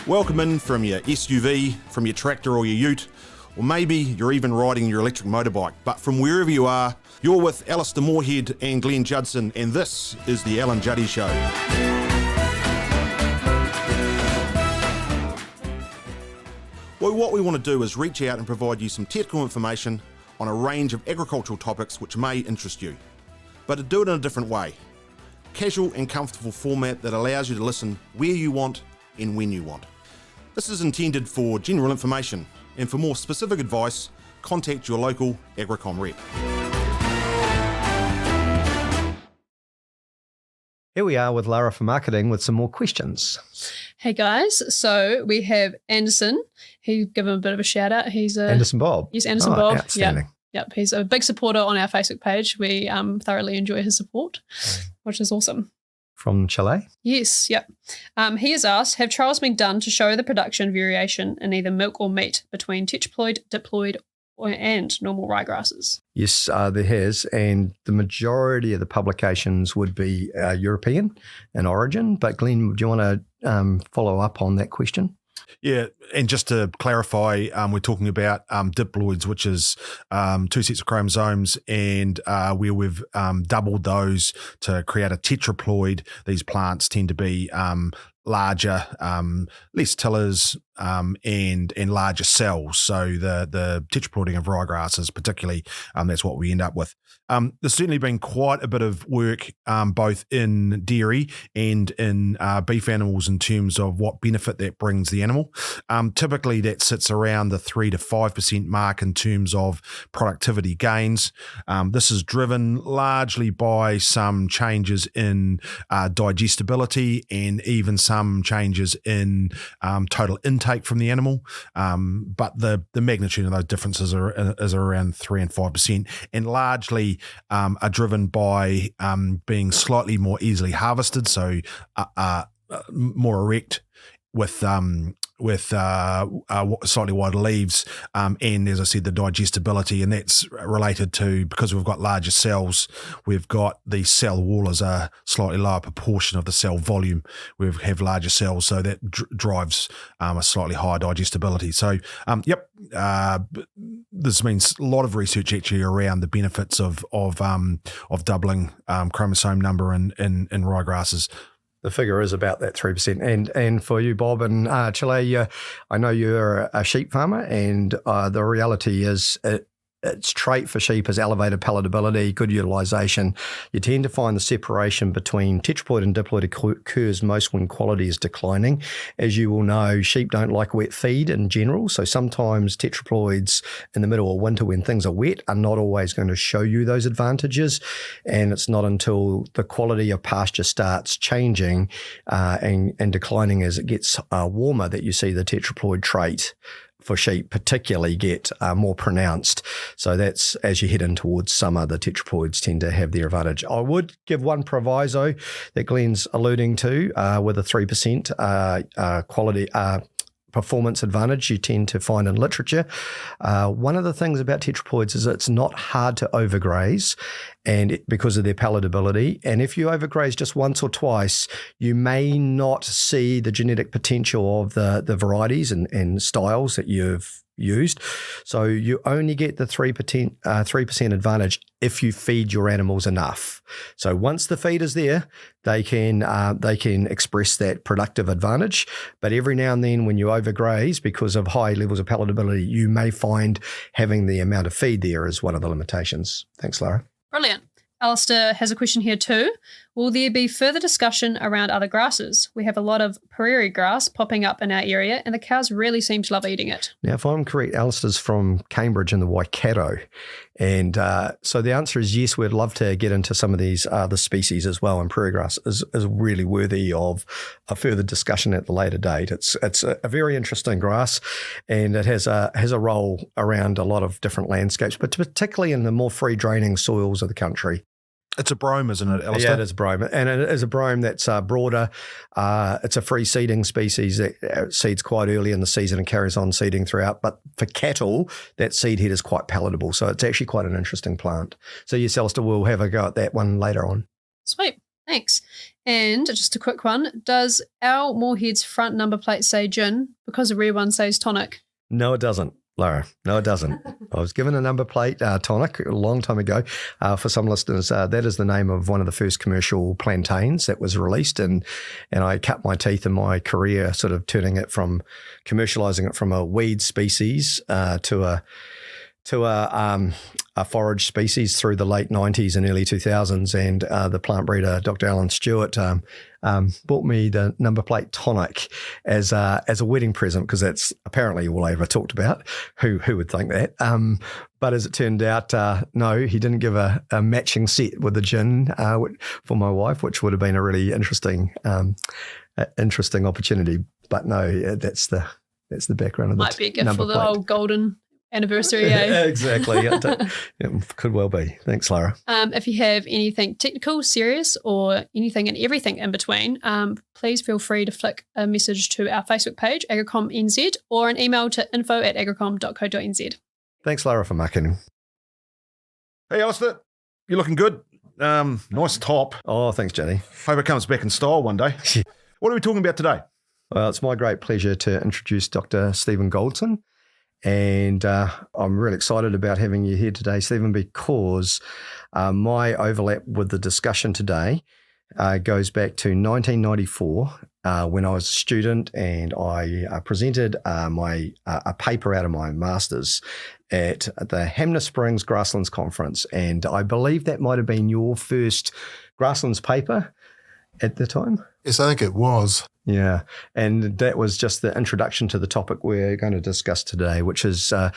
Welcome in from your SUV, from your tractor or your ute, or maybe you're even riding your electric motorbike. But from wherever you are, you're with Alistair Moorhead and Glenn Judson, and this is the Al and Juddy Show. Well, what we want to do is reach out and provide you some technical information on a range of agricultural topics which may interest you, but to do it in a different way. Casual and comfortable format that allows you to listen where you want and when you want. This is intended for general information, and for more specific advice, contact your local Agricom rep. Here we are with Lara from marketing with some more questions. Hey guys, so we have Anderson. Give him a bit of a shout out. He's Anderson Bob. Yes, Anderson Bob. Outstanding. Yep. He's a big supporter on our Facebook page. We thoroughly enjoy his support, which is awesome. From Chile? Yes, yep. He has asked, have trials been done to show the production variation in either milk or meat between tetraploid, diploid, and normal ryegrasses? Yes, there has, and the majority of the publications would be European in origin. But Glenn, do you want to follow up on that question? Yeah, and just to clarify, we're talking about diploids, which is two sets of chromosomes, and where we've doubled those to create a tetraploid. These plants tend to be larger, less tillers, and larger cells. So the tetraploiding of ryegrasses, particularly, that's what we end up with. There's certainly been quite a bit of work, both in dairy and in beef animals, in terms of what benefit that brings the animal. Typically, that sits around the 3 to 5% mark in terms of productivity gains. This is driven largely by some changes in digestibility and even some changes in total intake from the animal. But the magnitude of those differences is around 3 and 5%, and largely are driven by being slightly more easily harvested, so more erect with slightly wider leaves, and as I said, the digestibility, and that's related to, because we've got larger cells, we've got the cell wall as a slightly lower proportion of the cell volume. We have larger cells, so that drives a slightly higher digestibility. So, there's been a lot of research actually around the benefits of doubling chromosome number in ryegrasses. The figure is about that 3%. And for you, Bob, in Chile, I know you're a sheep farmer, and the reality is its trait for sheep is elevated palatability, good utilisation. You tend to find the separation between tetraploid and diploid occurs most when quality is declining. As you will know, sheep don't like wet feed in general, so sometimes tetraploids in the middle of winter when things are wet are not always going to show you those advantages, and it's not until the quality of pasture starts changing and declining as it gets warmer that you see the tetraploid trait for sheep particularly get more pronounced. So that's as you head in towards summer, the tetraploids tend to have their advantage. I would give one proviso that Glenn's alluding to with a 3% quality performance advantage you tend to find in literature. One of the things about tetraploids is it's not hard to overgraze, and because of their palatability. And if you overgraze just once or twice, you may not see the genetic potential of the varieties and styles that you've used. So you only get the 3% advantage if you feed your animals enough. So once the feed is there, they can express that productive advantage. But every now and then when you overgraze because of high levels of palatability, you may find having the amount of feed there is one of the limitations. Thanks, Lara. Brilliant. Alistair has a question here too. Will there be further discussion around other grasses? We have a lot of prairie grass popping up in our area, and the cows really seem to love eating it. Now, if I'm correct, Alistair's from Cambridge in the Waikato. And so the answer is yes, we'd love to get into some of these other species as well. And prairie grass is really worthy of a further discussion at the later date. It's a very interesting grass, and it has a role around a lot of different landscapes, but particularly in the more free draining soils of the country. It's a brome, isn't it, Alistair? Yeah, it is a brome. And it is a brome that's broader. It's a free seeding species that seeds quite early in the season and carries on seeding throughout. But for cattle, that seed head is quite palatable. So it's actually quite an interesting plant. So yes, Alistair, we'll have a go at that one later on. Sweet. Thanks. And just a quick one. Does our Moorhead's front number plate say gin because the rear one says tonic? No, it doesn't, Lara. No, it doesn't. I was given a number plate, tonic, a long time ago. For some listeners, that is the name of one of the first commercial plantains that was released. And I cut my teeth in my career sort of commercializing it from a weed species to a forage species through the late 90s and early 2000s. And the plant breeder, Dr. Alan Stewart, bought me the number plate tonic as a wedding present, because that's apparently all I ever talked about. Who would think that? But as it turned out, no, he didn't give a matching set with the gin for my wife, which would have been a really interesting opportunity. But no, that's the background of the Might be a gift for the plate. whole golden anniversary, eh? Exactly. It could well be. Thanks, Lara. If you have anything technical, serious, or anything and everything in between, please feel free to flick a message to our Facebook page, Agricom NZ, or an email to info@agricom.co.nz. Thanks, Lara, for mucking. Hey, Alistair, you're looking good. Nice top. Oh, thanks, Juddy. Hope it comes back in style one day. What are we talking about today? Well, it's my great pleasure to introduce Dr. Stephen Goldson. And I'm really excited about having you here today, Stephen, because my overlap with the discussion today goes back to 1994 when I was a student, and I presented a paper out of my master's at the Hamner Springs Grasslands Conference. And I believe that might have been your first grasslands paper at the time. Yes, I think it was. Yeah, and that was just the introduction to the topic we're going to discuss today, which is the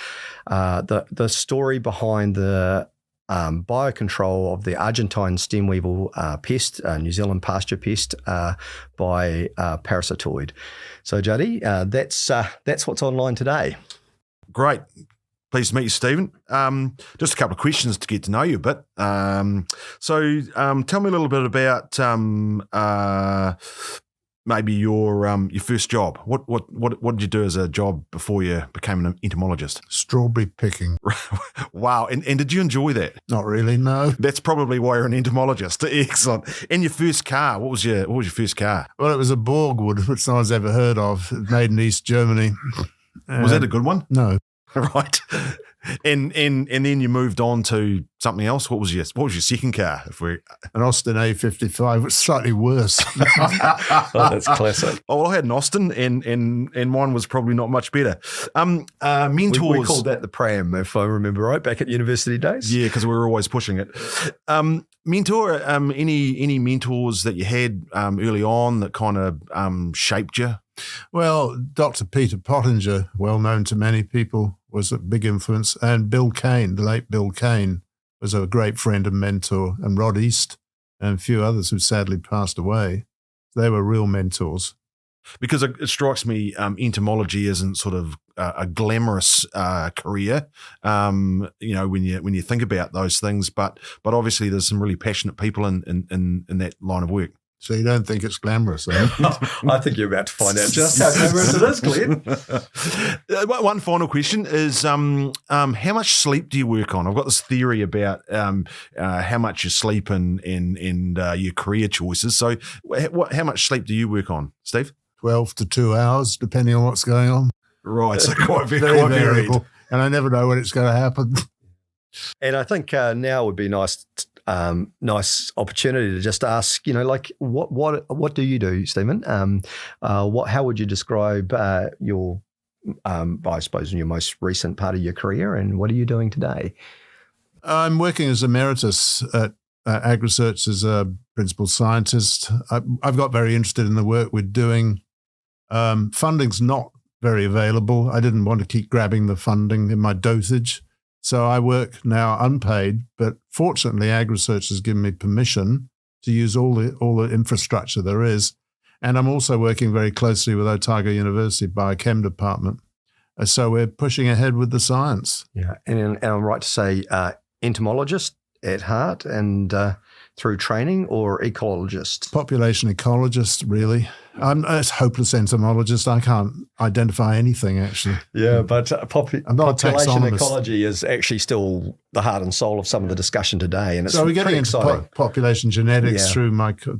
story behind the biocontrol of the Argentine stem weevil pest, New Zealand pasture pest, by parasitoid. So, Juddy, that's what's online today. Great. Pleased to meet you, Stephen. Just a couple of questions to get to know you a bit. So tell me a little bit about maybe your first job. What did you do as a job before you became an entomologist? Strawberry picking. Wow. And did you enjoy that? Not really, no. That's probably why you're an entomologist. Excellent. And your first car, what was your first car? Well, it was a Borgwood, which no one's ever heard of, made in East Germany. Was that a good one? No. Right. And then you moved on to something else. What was your second car? An Austin A55, which is slightly worse. Oh, that's classic. Oh, well, I had an Austin, and mine was probably not much better. Mentors. We called that the pram, if I remember right, back at university days. Yeah, because we were always pushing it. Mentor. Any mentors that you had early on that kind of shaped you? Well, Dr. Peter Pottinger, well known to many people, was a big influence. And Bill Kane, the late Bill Kane, was a great friend and mentor. And Rod East and a few others who sadly passed away. They were real mentors. Because it strikes me, entomology isn't sort of a glamorous career, when you think about those things. But obviously, there's some really passionate people in that line of work. So you don't think it's glamorous, eh? I think you're about to find out just how glamorous it is, Glenn. One final question is, how much sleep do you work on? I've got this theory about how much you sleep and your career choices. So how much sleep do you work on, Steve? 12 to 2 hours, depending on what's going on. Right, so quite Very varied. variable. And I never know when it's going to happen. And I think now would be nice opportunity to just ask, what do you do, Stephen? How would you describe your, I suppose, in your most recent part of your career, and what are you doing today? I'm working as emeritus at AgResearch as a principal scientist. I've got very interested in the work we're doing. Funding's not very available. I didn't want to keep grabbing the funding in my dotage. So I work now unpaid, but fortunately AgResearch has given me permission to use all the infrastructure there is. And I'm also working very closely with Otago University Biochem department. So we're pushing ahead with the science. Yeah, and I'm right to say entomologist at heart, and through training, or ecologist? Population ecologist, really. I'm a hopeless entomologist. I can't identify anything, actually. Yeah, but I'm not a population taxonomist. ecology is actually still the heart and soul of some of the discussion today, and it's So we're getting pretty into exciting. population genetics Yeah.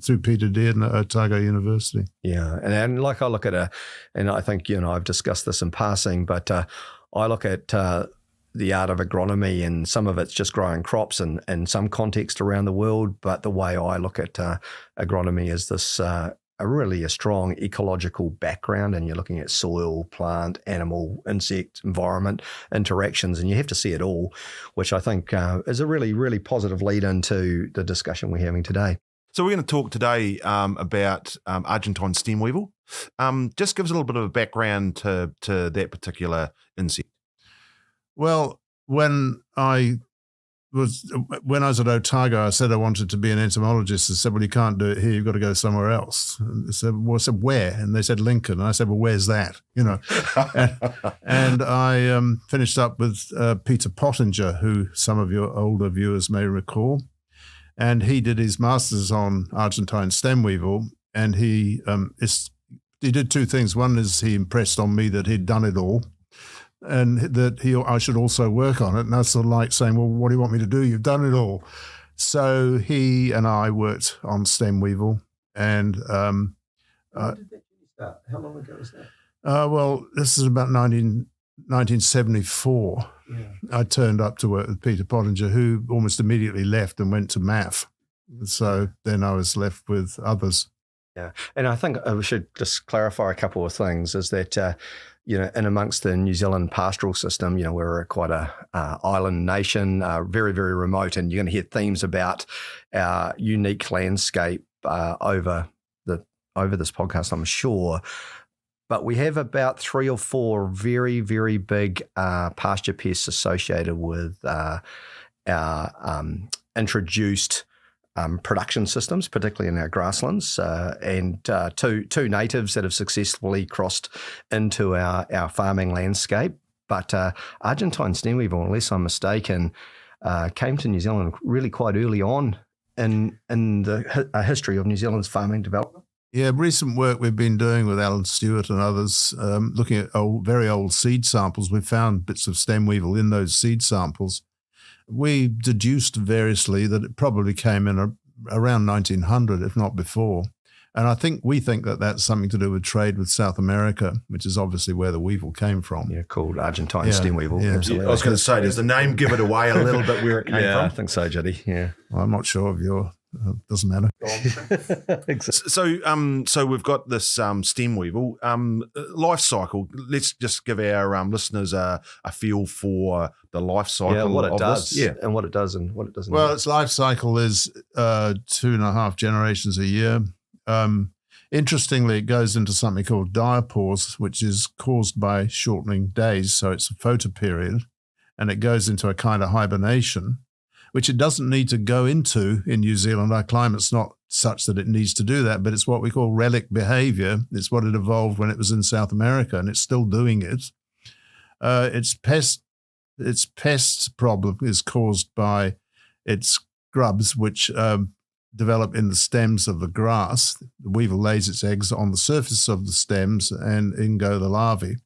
through Peter Dearden at Otago University. Yeah, and like I look at and I think I've discussed this in passing, but I look at the art of agronomy, and some of it's just growing crops in some context around the world. But the way I look at agronomy is this a strong ecological background, and you're looking at soil, plant, animal, insect, environment interactions, and you have to see it all, which I think is a really, really positive lead into the discussion we're having today. So we're going to talk today about Argentine stem weevil. Just give us a little bit of a background to that particular insect. Well, when I was at Otago, I said I wanted to be an entomologist. They said, well, you can't do it here. You've got to go somewhere else. And I said, where? And they said, Lincoln. And I said, well, where's that? And I finished up with Peter Pottinger, who some of your older viewers may recall. And he did his master's on Argentine stem weevil. And he did two things. One is he impressed on me that he'd done it all, and that I should also work on it. And that's sort of like saying, well, what do you want me to do? You've done it all. So he and I worked on stem weevil. And When did that start? How long ago was that? well, this is about 1974. Yeah. I turned up to work with Peter Pottinger, who almost immediately left and went to MAF. So then I was left with others. Yeah, and I think we should just clarify a couple of things. Is that in amongst the New Zealand pastoral system, we're quite a island nation, very, very remote, and you're going to hear themes about our unique landscape over this podcast, I'm sure. But we have about 3 or 4 very, very big pasture pests associated with our introduced production systems, particularly in our grasslands, and two natives that have successfully crossed into our farming landscape. But Argentine stem weevil, unless I'm mistaken, came to New Zealand really quite early on in the history of New Zealand's farming development. Yeah, recent work we've been doing with Alan Stewart and others, looking at very old seed samples. We found bits of stem weevil in those seed samples. We deduced variously that it probably came in around 1900, if not before. And we think that that's something to do with trade with South America, which is obviously where the weevil came from. Yeah, called Argentine stem weevil. Yeah. Absolutely. I was going to say, does the name give it away a little bit where it came I from? think so, Juddy. Yeah. Well, I'm not sure of doesn't matter. So we've got this stem weevil life cycle. Let's just give our listeners a feel for the life cycle. Yeah, what it of does. this. Yeah. And what it does and what it doesn't. Well, its life cycle is 2.5 generations a year. Interestingly, it goes into something called diapause, which is caused by shortening days. So it's a photoperiod, and it goes into a kind of hibernation, which it doesn't need to go into in New Zealand. Our climate's not such that it needs to do that, but it's what we call relic behavior. It's what it evolved when it was in South America, and it's still doing it. Its pest problem is caused by its grubs, which develop in the stems of the grass. The weevil lays its eggs on the surface of the stems, and in go the larvae.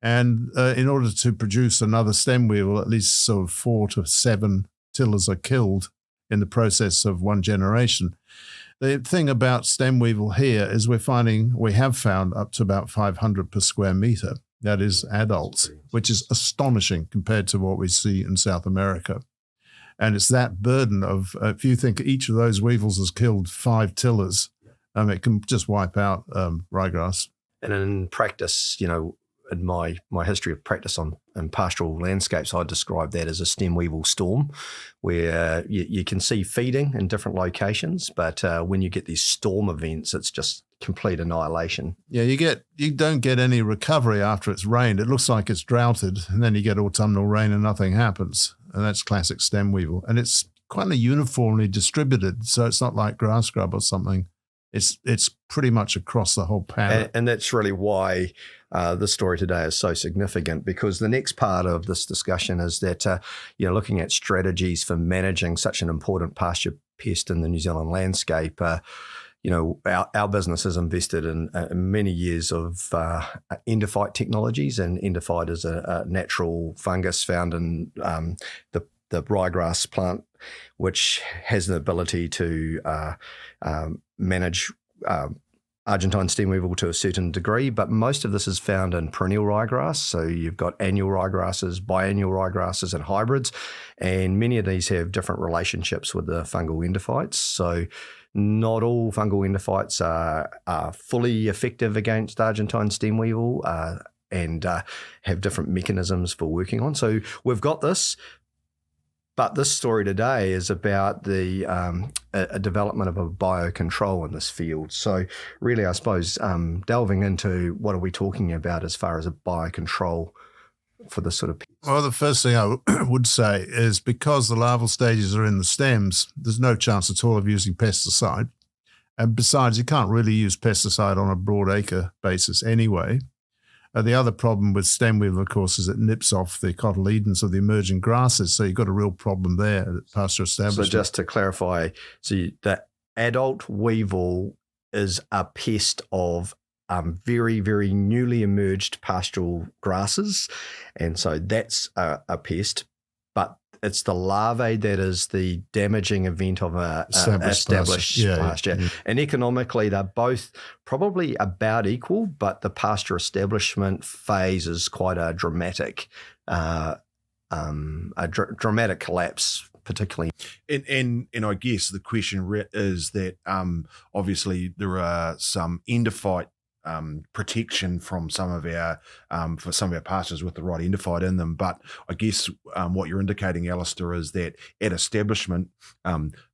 And in order to produce another stem weevil, at least sort of 4 to 7 tillers are killed in the process of one generation. The thing about stem weevil here is we have found up to about 500 per square meter. That is adults, which is astonishing compared to what we see in South America. And it's that burden of, if you think each of those weevils has killed 5 tillers, it can just wipe out ryegrass. And in practice, in my history of practice in pastoral landscapes, I describe that as a stem weevil storm, where you can see feeding in different locations, but when you get these storm events, it's just complete annihilation. Yeah, you don't get any recovery after it's rained. It looks like it's droughted, and then you get autumnal rain and nothing happens. And that's classic stem weevil. And it's quite uniformly distributed, so it's not like grass grub or something. It's pretty much across the whole palette. And that's really why this story today is so significant, because the next part of this discussion is that, looking at strategies for managing such an important pasture pest in the New Zealand landscape, our business has invested in many years of endophyte technologies, and endophyte is a natural fungus found in the ryegrass plant, which has the ability to manage Argentine stem weevil to a certain degree, but most of this is found in perennial ryegrass. So you've got annual ryegrasses, biannual ryegrasses, and hybrids, and many of these have different relationships with the fungal endophytes. So not all fungal endophytes are fully effective against Argentine stem weevil and have different mechanisms for working on. So we've got this. But this story today is about the a development of a biocontrol in this field. So really, I suppose, delving into what are we talking about as far as a biocontrol for this sort of... Well, the first thing I would say is because the larval stages are in the stems, there's no chance at all of using pesticide. And besides, you can't really use pesticide on a broad acre basis anyway. The other problem with stem weevil, of course, is it nips off the cotyledons of the emerging grasses. So you've got a real problem there at pasture establishment. So just to clarify, the adult weevil is a pest of very, very newly emerged pastoral grasses. And so that's a pest. But it's the larvae that is the damaging event of a established pasture. Yeah. And economically, they're both probably about equal, but the pasture establishment phase is quite a dramatic, dramatic collapse, particularly. And I guess the question is that obviously there are some endophyte protection from some of our pastures with the right endophyte in them, but I guess what you're indicating, Alistair, is that at establishment,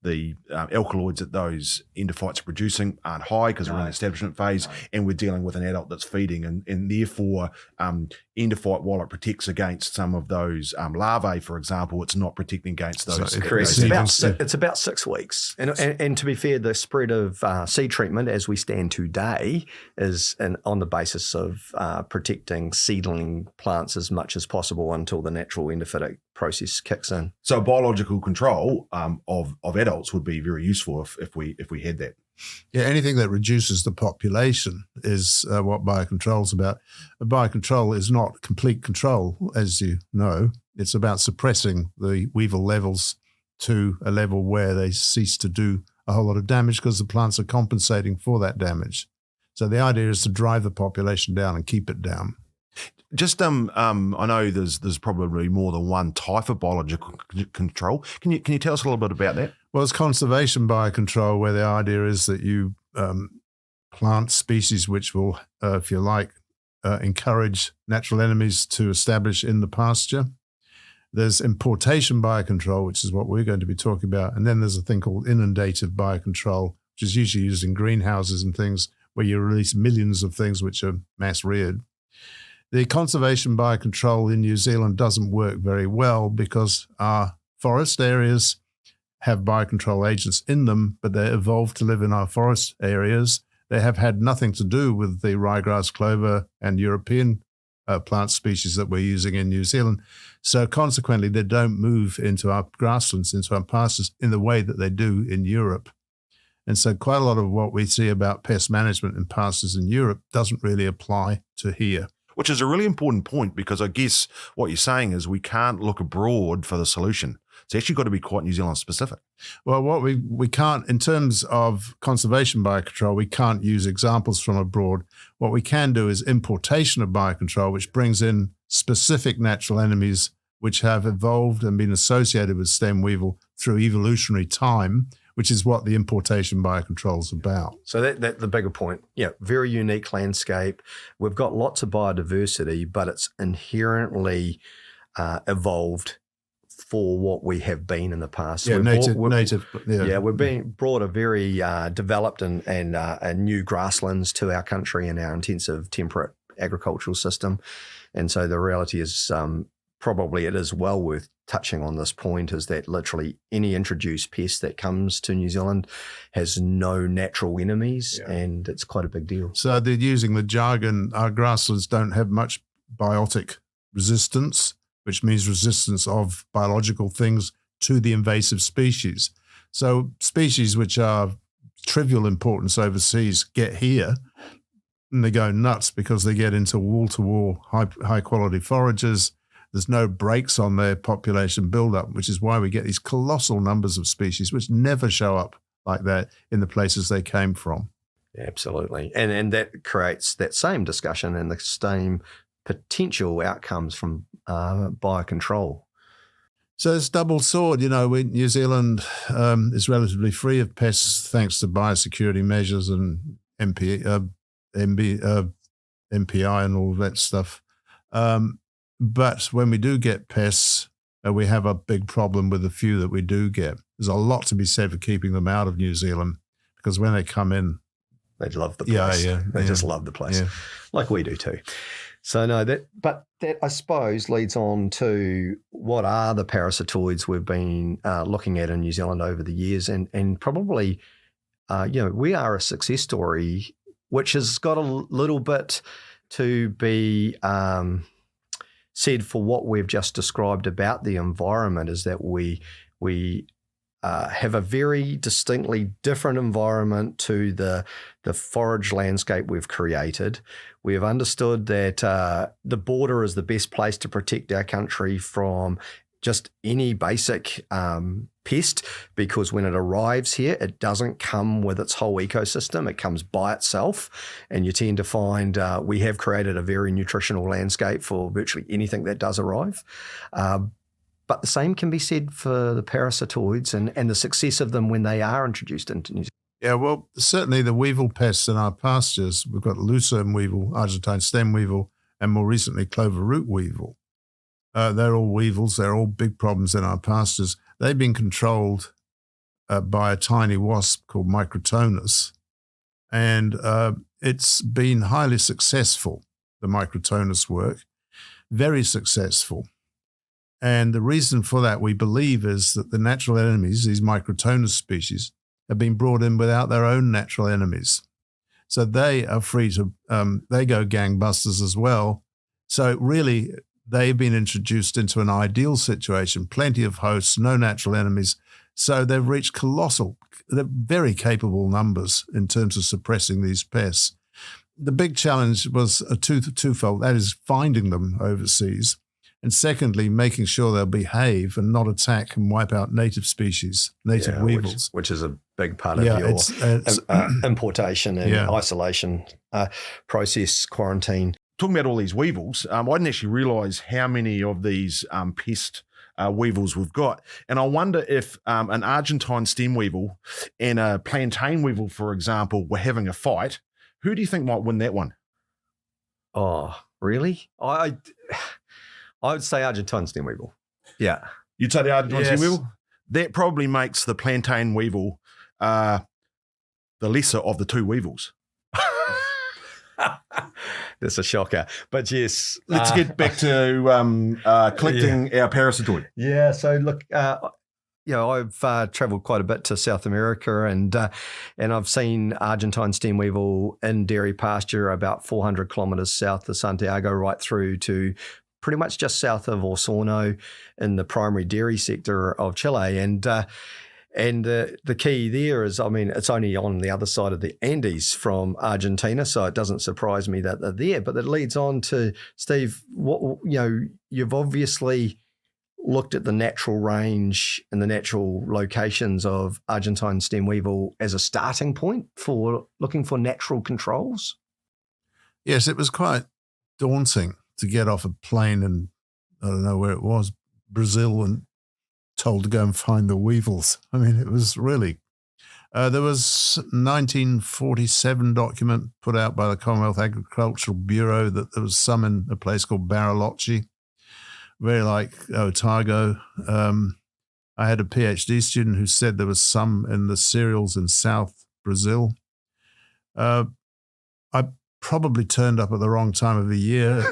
the alkaloids that those endophytes are producing aren't high because we're in the establishment phase, and we're dealing with an adult that's feeding, and therefore endophyte, while it protects against some of those larvae, for example, it's not protecting against those. So it's about 6 weeks, and to be fair, the spread of seed treatment as we stand today is on the basis of protecting seedling plants as much as possible until the natural endophytic process kicks in. So biological control of adults would be very useful if we had that. Yeah, anything that reduces the population is what biocontrol is about. Biocontrol is not complete control, as you know. It's about suppressing the weevil levels to a level where they cease to do a whole lot of damage because the plants are compensating for that damage. So the idea is to drive the population down and keep it down. Just I know there's probably more than one type of biological control. Can you tell us a little bit about that? Well, it's conservation biocontrol, where the idea is that you plant species which will, if you like, encourage natural enemies to establish in the pasture. There's importation biocontrol, which is what we're going to be talking about. And then there's a thing called inundative biocontrol, which is usually used in greenhouses and things where you release millions of things which are mass reared. The conservation biocontrol in New Zealand doesn't work very well because our forest areas have biocontrol agents in them, but they evolved to live in our forest areas. They have had nothing to do with the ryegrass, clover, and European plant species that we're using in New Zealand. So consequently, they don't move into our grasslands, into our pastures in the way that they do in Europe. And so quite a lot of what we see about pest management in pastures in Europe doesn't really apply to here. Which is a really important point, because I guess what you're saying is we can't look abroad for the solution. It's actually got to be quite New Zealand specific. Well, what we can't, in terms of conservation biocontrol, we can't use examples from abroad. What we can do is importation of biocontrol, which brings in specific natural enemies which have evolved and been associated with stem weevil through evolutionary time, which is what the importation biocontrol is about. So that's the bigger point. Yeah, very unique landscape. We've got lots of biodiversity, but it's inherently evolved for what we have been in the past. Yeah, native. Yeah, we've been brought a very developed and new grasslands to our country and our intensive temperate agricultural system. And so the reality is probably it is well worth touching on this point, is that literally any introduced pest that comes to New Zealand has no natural enemies, and it's quite a big deal. So they're using the jargon, our grasslands don't have much biotic resistance, which means resistance of biological things to the invasive species. So species which are trivial importance overseas get here and they go nuts because they get into wall-to-wall high quality forages. There's no brakes on their population buildup, which is why we get these colossal numbers of species which never show up like that in the places they came from. Absolutely. And that creates that same discussion and the same potential outcomes from biocontrol. So it's double sword. New Zealand is relatively free of pests thanks to biosecurity measures and MPI and all that stuff. But when we do get pests, we have a big problem with the few that we do get. There's a lot to be said for keeping them out of New Zealand, because when they come in, they love the place. They just love the place, like we do too. So no, that I suppose leads on to what are the parasitoids we've been looking at in New Zealand over the years, and probably we are a success story, which has got a little bit to be said for what we've just described about the environment, is that we have a very distinctly different environment to the forage landscape we've created. We have understood that the border is the best place to protect our country from just any basic pest, because when it arrives here, it doesn't come with its whole ecosystem. It comes by itself, and you tend to find we have created a very nutritional landscape for virtually anything that does arrive. But the same can be said for the parasitoids and the success of them when they are introduced into New Zealand. Yeah, well, certainly the weevil pests in our pastures, we've got lucerne weevil, Argentine stem weevil, and more recently clover root weevil. They're all weevils. They're all big problems in our pastures. They've been controlled by a tiny wasp called Microtonus, and it's been highly successful, the Microtonus work, very successful. And the reason for that, we believe, is that the natural enemies, these Microtonus species, have been brought in without their own natural enemies. So they are free to, they go gangbusters as well. So really, they've been introduced into an ideal situation, plenty of hosts, no natural enemies. So they've reached they're very capable numbers in terms of suppressing these pests. The big challenge was a twofold, that is finding them overseas. And secondly, making sure they'll behave and not attack and wipe out native species, native weevils. Which is a big part of your importation and isolation process, quarantine. Talking about all these weevils, I didn't actually realise how many of these pest weevils we've got. And I wonder if an Argentine stem weevil and a plantain weevil, for example, were having a fight. Who do you think might win that one? Oh, really? I would say Argentine stem weevil. Yeah. You'd say the Argentine stem weevil? That probably makes the plantain weevil the lesser of the two weevils. That's a shocker. But yes. Let's get back to collecting our parasitoid. Yeah. So look, I've travelled quite a bit to South America, and I've seen Argentine stem weevil in dairy pasture about 400 kilometres south of Santiago, right through to pretty much just south of Osorno in the primary dairy sector of Chile. And the key there is, it's only on the other side of the Andes from Argentina, so it doesn't surprise me that they're there. But it leads on to, Steve, you've obviously looked at the natural range and the natural locations of Argentine stem weevil as a starting point for looking for natural controls. Yes, it was quite daunting to get off a plane and I don't know where it was, Brazil, and told to go and find the weevils. It was really, there was 1947 document put out by the Commonwealth Agricultural Bureau that there was some in a place called Bariloche, very like Otago. I had a PhD student who said there was some in the cereals in South Brazil. probably turned up at the wrong time of the year.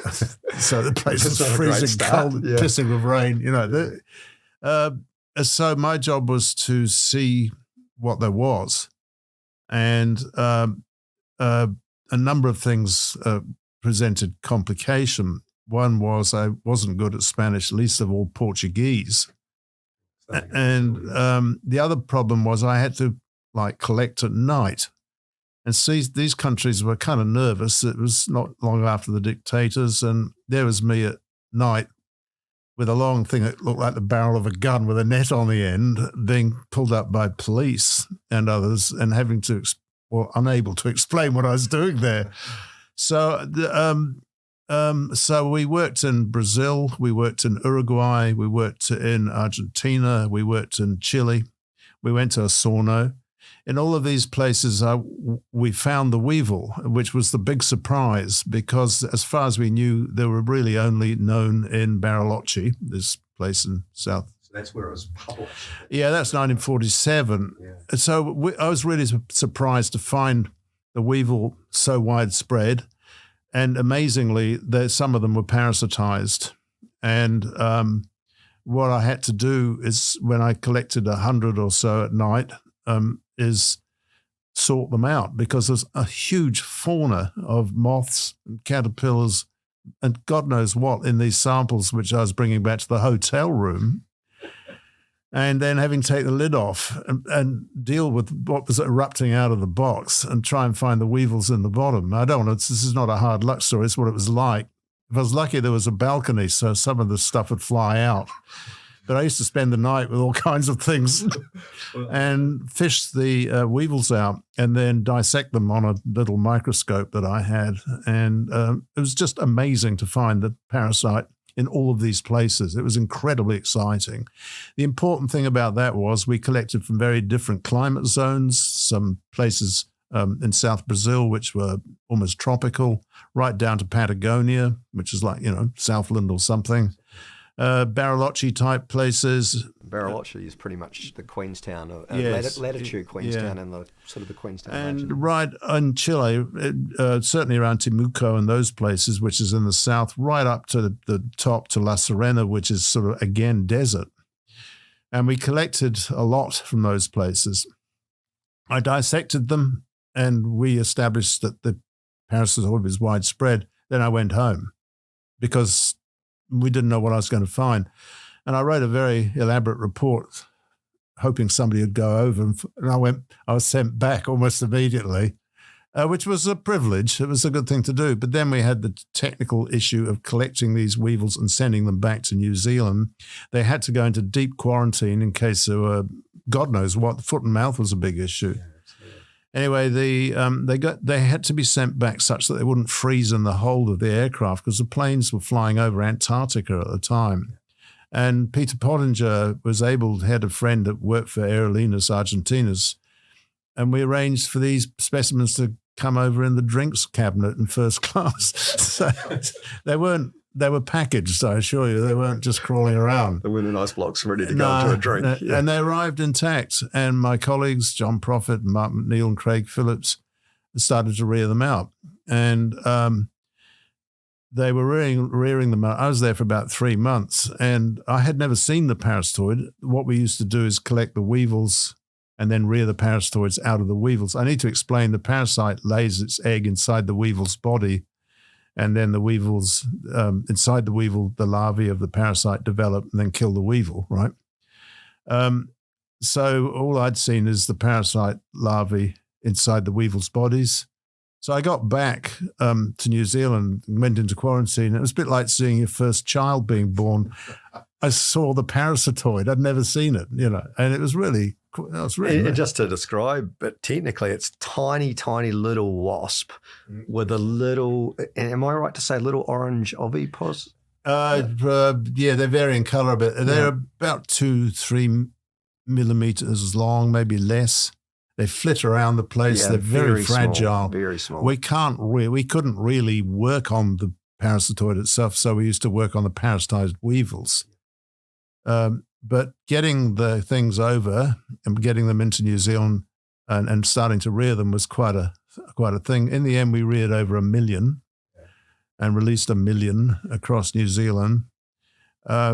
So the place was freezing cold, pissing with rain. So my job was to see what there was. And a number of things presented complication. One was I wasn't good at Spanish, least of all Portuguese. And the other problem was I had to collect at night. And see, these countries were kind of nervous. It was not long after the dictators, and there was me at night with a long thing that looked like the barrel of a gun with a net on the end, being pulled up by police and others, and having to, unable to explain what I was doing there. So, so we worked in Brazil, we worked in Uruguay, we worked in Argentina, we worked in Chile, we went to Osorno. In all of these places, we found the weevil, which was the big surprise because as far as we knew, they were really only known in Bariloche, this place in South. So that's where it was published. Yeah, that's 1947. Yeah. So I was really surprised to find the weevil so widespread. And amazingly, some of them were parasitized. And what I had to do is when I collected 100 or so at night, is sort them out because there's a huge fauna of moths and caterpillars and God knows what in these samples, which I was bringing back to the hotel room. And then having to take the lid off and deal with what was erupting out of the box and try and find the weevils in the bottom. I don't know, this is not a hard luck story, it's what it was like. If I was lucky, there was a balcony, so some of the stuff would fly out. But I used to spend the night with all kinds of things and fish the weevils out and then dissect them on a little microscope that I had. And it was just amazing to find the parasite in all of these places. It was incredibly exciting. The important thing about that was we collected from very different climate zones, some places in South Brazil, which were almost tropical, right down to Patagonia, which is like, Southland or something. Bariloche type places. Bariloche is pretty much the Queenstown, yes. latitude Queenstown, and the sort of the Queenstown. And region. right in Chile, certainly around Temuco and those places, which is in the south, right up to the top to La Serena, which is sort of again desert. And we collected a lot from those places. I dissected them, and we established that the parasitoid was widespread. Then I went home because we didn't know what I was going to find. And I wrote a very elaborate report hoping somebody would go over. And I was sent back almost immediately, which was a privilege. It was a good thing to do. But then we had the technical issue of collecting these weevils and sending them back to New Zealand. They had to go into deep quarantine in case there were, God knows what, foot and mouth was a big issue. Yeah. Anyway, they had to be sent back such that they wouldn't freeze in the hold of the aircraft because the planes were flying over Antarctica at the time. And Peter Pottinger had a friend that worked for Aerolíneas Argentinas, and we arranged for these specimens to come over in the drinks cabinet in first class. So they were packaged, I assure you. They weren't just crawling around. They weren't in ice blocks ready to go into a drink. Yeah. And they arrived intact. And my colleagues, John Prophet, Mark McNeil and Craig Phillips, started to rear them out. And they were rearing them out. I was there for about 3 months, and I had never seen the parasitoid. What we used to do is collect the weevils and then rear the parasitoids out of the weevils. I need to explain the parasite lays its egg inside the weevil's body, and then the weevils, inside the weevil, the larvae of the parasite develop and then kill the weevil, right? So all I'd seen is the parasite larvae inside the weevil's bodies. So I got back to New Zealand and went into quarantine. It was a bit like seeing your first child being born. I saw the parasitoid. I'd never seen it, and it was really nice. Just to describe, but technically it's tiny, tiny little wasp with a little, am I right to say little orange ovipositor? Yeah, they vary in color a bit. They're about 2-3 millimeters long, maybe less. They flit around the place. Yeah, they're very fragile. Small, very small. We couldn't really work on the parasitoid itself, so we used to work on the parasitized weevils. But getting the things over and getting them into New Zealand and starting to rear them was quite a quite a thing. In the end, we reared over 1 million and released 1 million across New Zealand.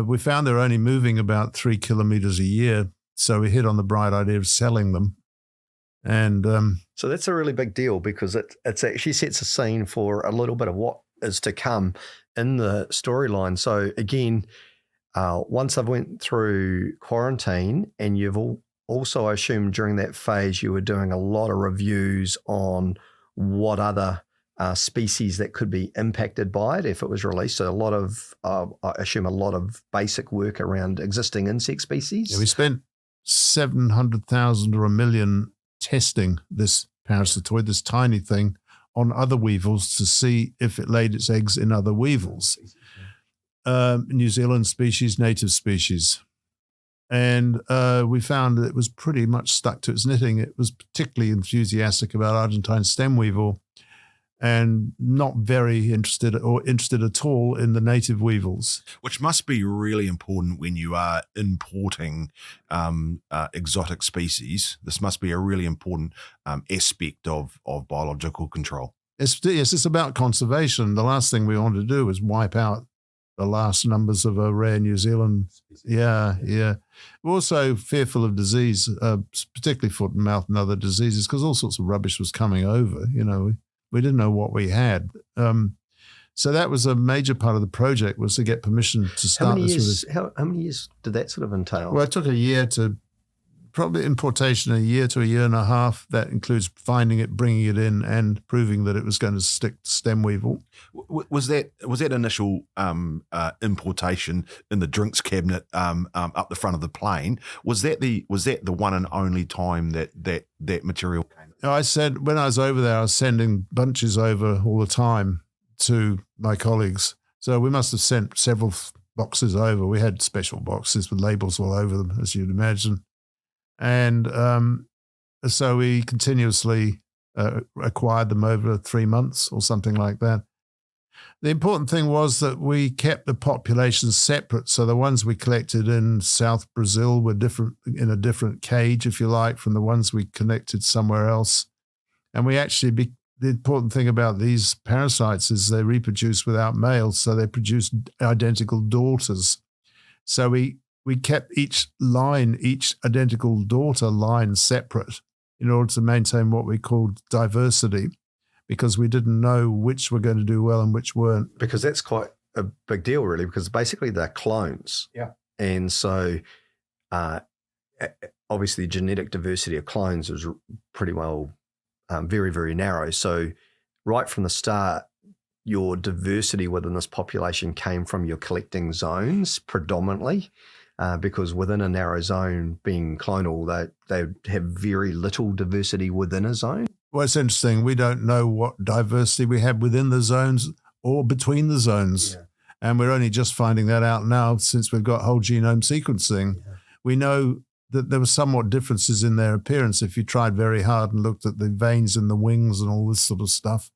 We found they're only moving about 3 kilometres a year, so we hit on the bright idea of selling them. And so that's a really big deal, because it actually sets a scene for a little bit of what is to come in the storyline. So again, once I've went through quarantine, and you've also, I assume during that phase, you were doing a lot of reviews on what other species that could be impacted by it if it was released. So a lot of, I assume, a lot of basic work around existing insect species. Yeah, we spent 700,000 or 1 million testing this parasitoid, this tiny thing, on other weevils to see if it laid its eggs in other weevils. New Zealand species, native species. And we found that it was pretty much stuck to its knitting. It was particularly enthusiastic about Argentine stem weevil and not very interested at all in the native weevils. Which must be really important when you are importing exotic species. This must be a really important aspect of biological control. Yes, it's about conservation. The last thing we want to do is wipe out the last numbers of a rare New Zealand. Yeah. We're also fearful of disease, particularly foot and mouth and other diseases, because all sorts of rubbish was coming over. We didn't know what we had. So that was a major part of the project, was to get permission to start this. How many years did that sort of entail? Well, it took a year to, probably importation, a year to a year and a half. That includes finding it, bringing it in, and proving that it was going to stick to stem weevil. Was that initial importation in the drinks cabinet up the front of the plane? Was that the one and only time that material came? I said when I was over there, I was sending bunches over all the time to my colleagues. So we must have sent several boxes over. We had special boxes with labels all over them, as you'd imagine. And so we continuously acquired them over 3 months or something like that. The important thing was that we kept the populations separate. So the ones we collected in South Brazil were different, in a different cage, if you like, from the ones we collected somewhere else. And we actually, the important thing about these parasites is they reproduce without males, so they produce identical daughters. So we kept each identical daughter line separate in order to maintain what we called diversity, because we didn't know which were going to do well and which weren't. Because that's quite a big deal, really, because basically they're clones. Yeah. And so obviously genetic diversity of clones is pretty well very, very narrow. So right from the start, your diversity within this population came from your collecting zones predominantly. Because within a narrow zone being clonal, they have very little diversity within a zone. Well, it's interesting. We don't know what diversity we have within the zones or between the zones. Yeah. And we're only just finding that out now since we've got whole genome sequencing. Yeah. We know that there were somewhat differences in their appearance if you tried very hard and looked at the veins in the wings and all this sort of stuff.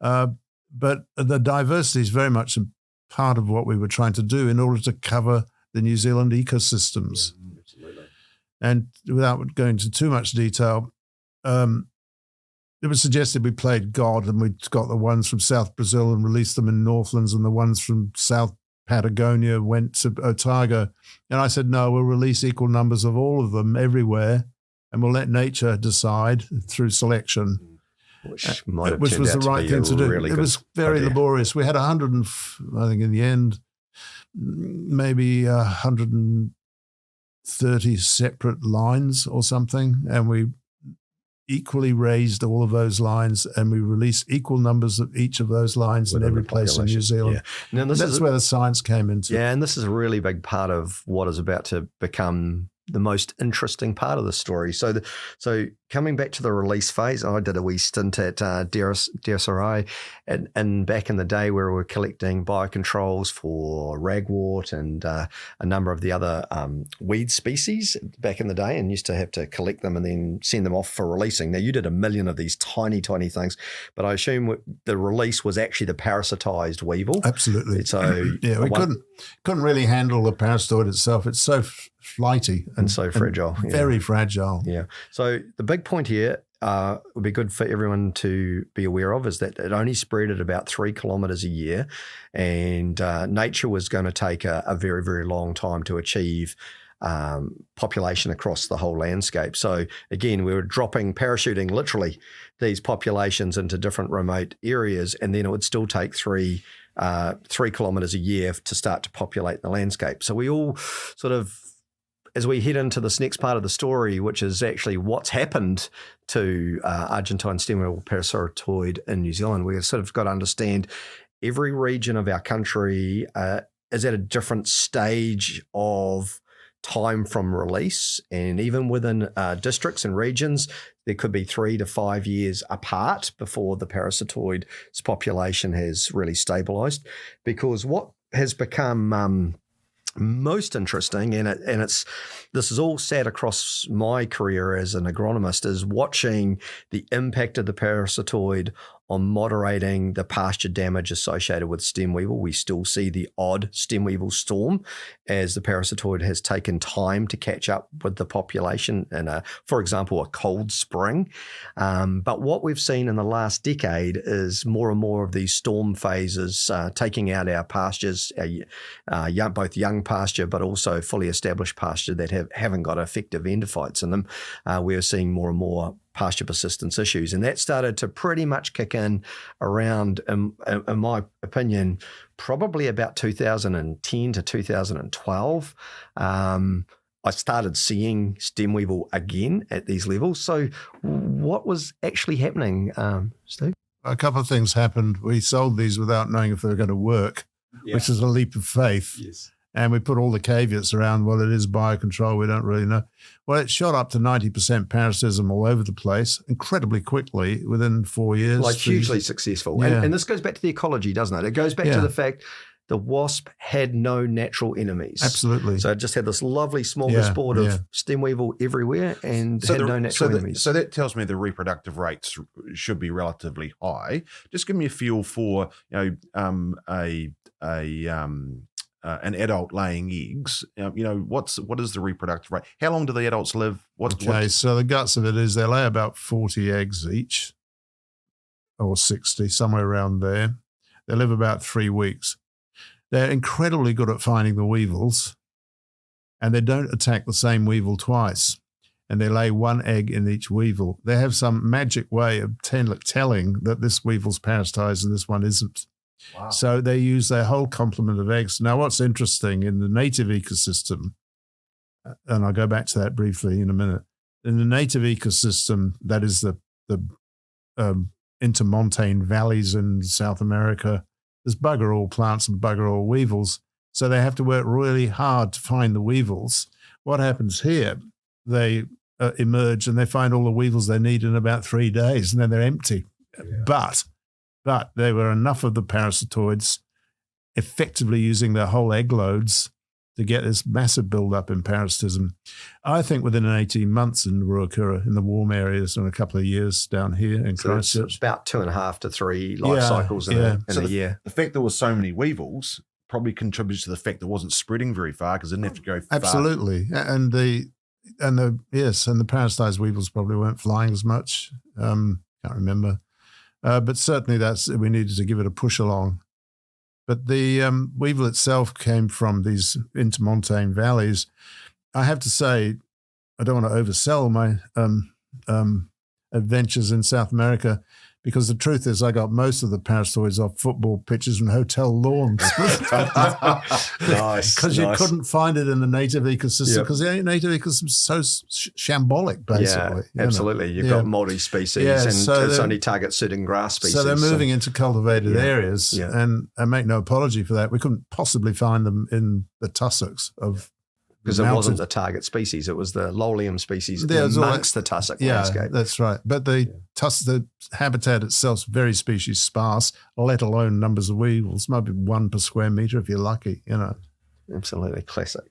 But the diversity is very much a part of what we were trying to do in order to cover the New Zealand ecosystems. Yeah, absolutely. And without going into too much detail, it was suggested we played God, and we got the ones from South Brazil and released them in Northlands, and the ones from South Patagonia went to Otago. And I said, no, we'll release equal numbers of all of them everywhere, and we'll let nature decide through selection. Which was the right thing to do. It was very laborious. We had 100, I think in the end, maybe 130 separate lines or something, and we equally raised all of those lines, and we released equal numbers of each of those lines in every place in New Zealand. Yeah. Now, that's where the science came into. Yeah, and this is a really big part of what is about to become the most interesting part of the story. So coming back to the release phase, I did a wee stint at DSRI and back in the day where we were collecting biocontrols for ragwort and a number of the other weed species back in the day, and used to have to collect them and then send them off for releasing. Now, you did 1 million of these tiny, tiny things, but I assume the release was actually the parasitized weevil. Absolutely. So yeah, we couldn't really handle the parasitoid itself. It's so flighty and so fragile. Very fragile. Yeah. So the big point here would be good for everyone to be aware of is that it only spread at about 3 kilometres a year, and nature was going to take a very, very long time to achieve population across the whole landscape. So again, we were parachuting literally these populations into different remote areas, and then it would still take 3 kilometres a year to start to populate the landscape. So we all sort of, as we head into this next part of the story, which is actually what's happened to Argentine stem weevil parasitoid in New Zealand, we've sort of got to understand every region of our country is at a different stage of time from release, and even within districts and regions, there could be 3 to 5 years apart before the parasitoid's population has really stabilised. Because what has become most interesting, and this is all sat across my career as an agronomist, is watching the impact of the parasitoid on moderating the pasture damage associated with stem weevil. We still see the odd stem weevil storm as the parasitoid has taken time to catch up with the population in, for example, a cold spring. But what we've seen in the last decade is more and more of these storm phases taking out our pastures, both young pasture but also fully established pasture that haven't got effective endophytes in them. We're seeing more and more pasture persistence issues, and that started to pretty much kick in around, in my opinion, probably about 2010 to 2012. I started seeing stem weevil again at these levels. So what was actually happening, Steve? A couple of things happened. We sold these without knowing if they were going to work, which is a leap of faith. Yes. And we put all the caveats around, well, it is biocontrol, we don't really know. Well, it shot up to 90% parasitism all over the place incredibly quickly within 4 years. Like hugely successful. Yeah. And this goes back to the ecology, doesn't it? It goes back to the fact the wasp had no natural enemies. Absolutely. So it just had this lovely smorgasbord of stem weevil everywhere and had no natural enemies. So that tells me the reproductive rates should be relatively high. Just give me a feel for, an adult laying eggs. What is the reproductive rate? How long do the adults live? So the guts of it is they lay about 40 eggs each, or 60, somewhere around there. They live about 3 weeks. They're incredibly good at finding the weevils, and they don't attack the same weevil twice, and they lay 1 egg in each weevil. They have some magic way of telling that this weevil's parasitized and this one isn't. Wow. So they use their whole complement of eggs. Now, what's interesting in the native ecosystem, and I'll go back to that briefly in a minute, in the native ecosystem, that is the intermontane valleys in South America, there's bugger all plants and bugger all weevils. So they have to work really hard to find the weevils. What happens here, they emerge and they find all the weevils they need in about 3 days, and then they're empty. Yeah. But there were enough of the parasitoids effectively using their whole egg loads to get this massive buildup in parasitism. I think within 18 months in Ruakura, in the warm areas, and a couple of years down here in Christchurch. It's about 2.5 to 3 life cycles in a year. The fact there were so many weevils probably contributes to the fact it wasn't spreading very far because it didn't have to go far. Absolutely. And the parasitized weevils probably weren't flying as much. Can't remember. But certainly we needed to give it a push along. But the weevil itself came from these intermontane valleys. I have to say, I don't want to oversell my adventures in South America, because the truth is I got most of the parasitoids off football pitches and hotel lawns. Nice. Because you couldn't find it in the native ecosystem, because the native ecosystem is so shambolic, basically. Yeah, absolutely. You've got multi-species, and it's only target certain grass species. So they're moving into cultivated areas, and I make no apology for that. We couldn't possibly find them in the tussocks of because it wasn't the target species; it was the Lolium species amongst the tussock landscape. That's right. But the habitat itself is very species sparse, let alone numbers of weevils. Might be 1 per square metre if you're lucky. Absolutely classic.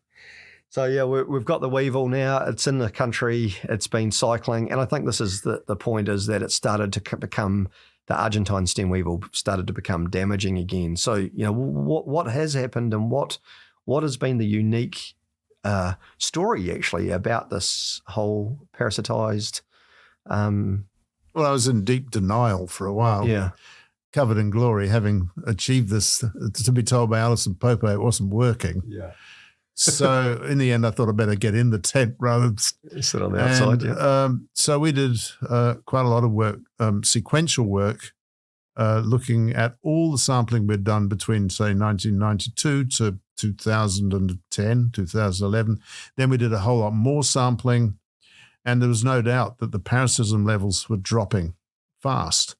So we've got the weevil now. It's in the country. It's been cycling, and I think this is the point is that it started to become the Argentine stem weevil started to become damaging again. So what has happened, and what has been the unique story actually about this whole parasitized Well, I was in deep denial for a while. Yeah. Covered in glory, having achieved this, to be told by Alison Pope it wasn't working. Yeah. So in the end, I thought I'd better get in the tent rather than sit on the outside. So we did quite a lot of work, sequential work, looking at all the sampling we'd done between, say, 1992 to 2010, 2011. Then we did a whole lot more sampling, and there was no doubt that the parasitism levels were dropping fast.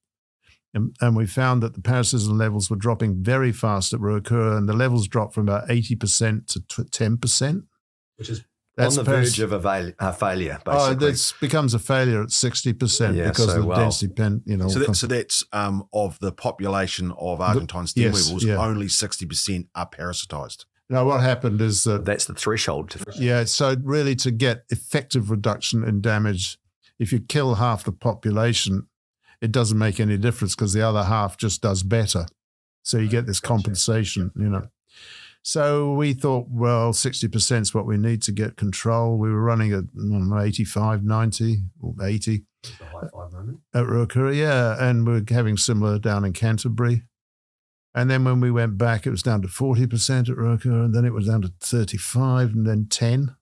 And we found that the parasitism levels were dropping very fast at Ruakura, and the levels dropped from about 80% to 10%. Which is on the verge of a failure, basically. It becomes a failure at 60% because of the density pen, So that's of the population of Argentine stem weevils, only 60% are parasitized. Now, what happened is that... That's the threshold. So really to get effective reduction in damage, if you kill half the population, it doesn't make any difference because the other half just does better. So you get this compensation, So we thought, well, 60% is what we need to get control. We were running at 85, 90, or 80. The high five moment. At Ruakura, and we're having similar down in Canterbury. And then when we went back, it was down to 40% at Ruakura, and then it was down to 35, and then 10.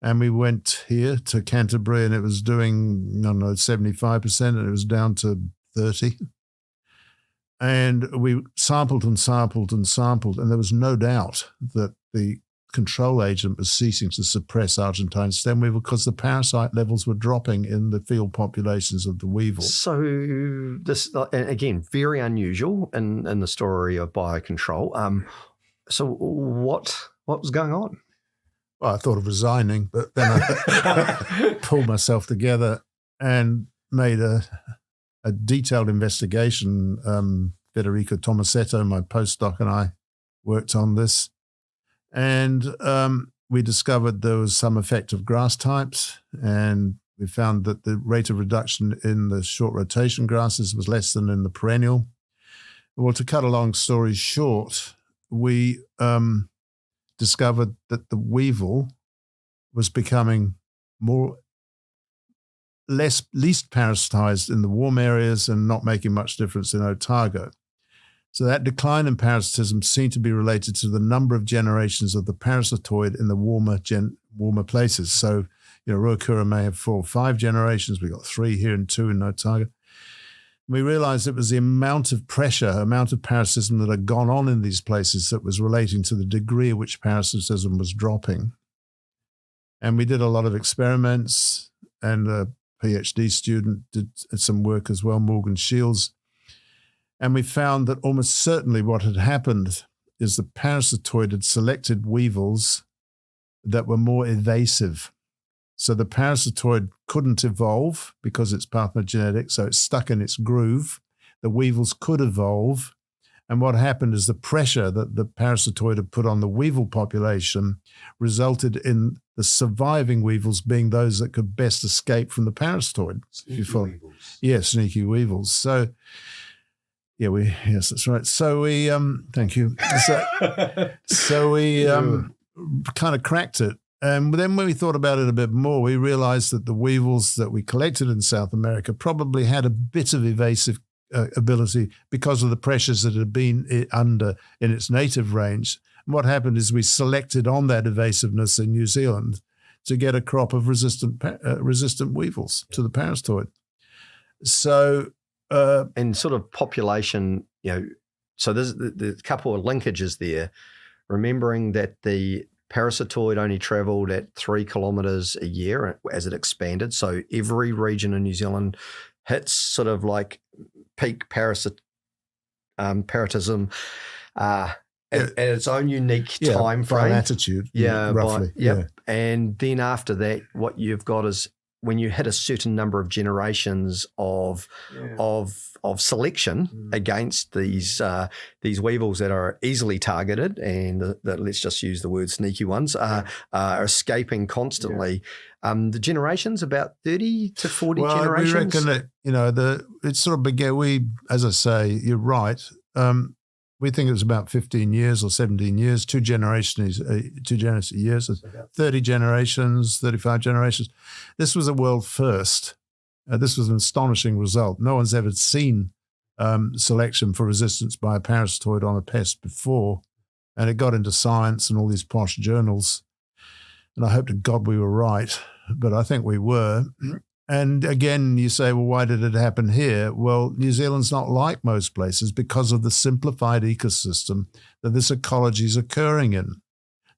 And we went here to Canterbury, and it was doing, 75%, and it was down to 30. And we sampled and sampled and sampled, and there was no doubt that the control agent was ceasing to suppress Argentine stem weevil because the parasite levels were dropping in the field populations of the weevil. So this, again, very unusual in the story of biocontrol. So what was going on? Well, I thought of resigning, but then I pulled myself together and made a detailed investigation. Federico Tomasetto, my postdoc, and I worked on this. And we discovered there was some effect of grass types, and we found that the rate of reduction in the short rotation grasses was less than in the perennial. Well, to cut a long story short, we discovered that the weevil was becoming least parasitized in the warm areas and not making much difference in Otago. So that decline in parasitism seemed to be related to the number of generations of the parasitoid in the warmer places. So, Ruakura may have 4 or 5 generations. We got 3 here and 2 in Otago. We realized it was the amount of parasitism that had gone on in these places that was relating to the degree at which parasitism was dropping. And we did a lot of experiments, and a PhD student did some work as well, Morgan Shields. And we found that almost certainly what had happened is the parasitoid had selected weevils that were more evasive. So the parasitoid couldn't evolve because it's parthenogenetic, so it's stuck in its groove. The weevils could evolve. And what happened is the pressure that the parasitoid had put on the weevil population resulted in the surviving weevils being those that could best escape from the parasitoid. Sneaky weevils. Yeah, sneaky weevils. So, yes, that's right. So we, thank you. So we kind of cracked it. And then when we thought about it a bit more, we realized that the weevils that we collected in South America probably had a bit of evasive ability because of the pressures that had been under in its native range. And what happened is we selected on that evasiveness in New Zealand to get a crop of resistant weevils to the parasitoid. So, and sort of population, so there's a couple of linkages there, remembering that the parasitoid only travelled at 3 kilometres a year as it expanded. So every region in New Zealand hits sort of like peak parasitism at its own unique time frame. By latitude, roughly. Yeah. And then after that, what you've got is when you hit a certain number of generations of selection against these weevils that are easily targeted, and let's just use the word sneaky ones, are escaping constantly. The generations about 30 to 40 generations. We reckon that it sort of began. As I say, you're right. We think it was about 15 years or 17 years, 2 generations a year, so 30 generations, 35 generations. This was a world first. This was an astonishing result. No one's ever seen selection for resistance by a parasitoid on a pest before. And it got into Science and all these posh journals. And I hope to God we were right, but I think we were. And again, you say, well, why did it happen here? Well, New Zealand's not like most places because of the simplified ecosystem that this ecology is occurring in.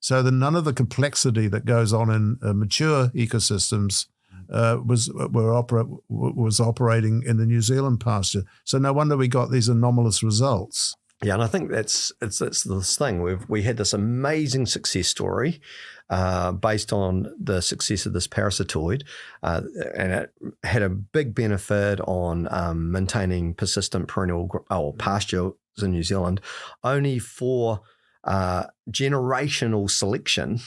So none of the complexity that goes on in mature ecosystems was operating in the New Zealand pasture. So no wonder we got these anomalous results. Yeah, and I think it's this thing. We had this amazing success story based on the success of this parasitoid, and it had a big benefit on maintaining persistent perennial pastures in New Zealand, only for generational selection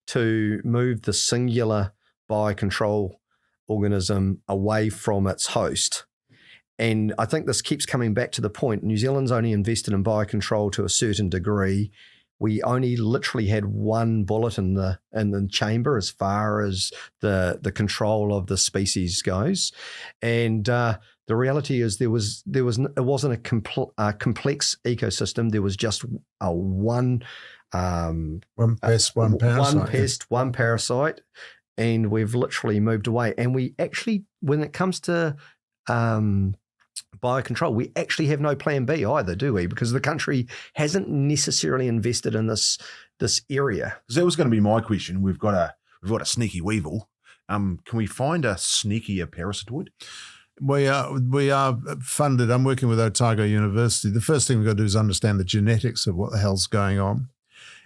to move the singular biocontrol organism away from its host. And I think this keeps coming back to the point. New Zealand's only invested in biocontrol to a certain degree. We only literally had one bullet in the chamber as far as the control of the species goes. And the reality is it wasn't a complex ecosystem. There was just one pest, one parasite. One pest, one parasite, and we've literally moved away. And we actually, when it comes to biocontrol, we actually have no plan B either, do we? Because the country hasn't necessarily invested in this area. Because that was going to be my question. We've got a sneaky weevil. Can we find a sneakier parasitoid? We are funded. I'm working with Otago University. The first thing we've got to do is understand the genetics of what the hell's going on.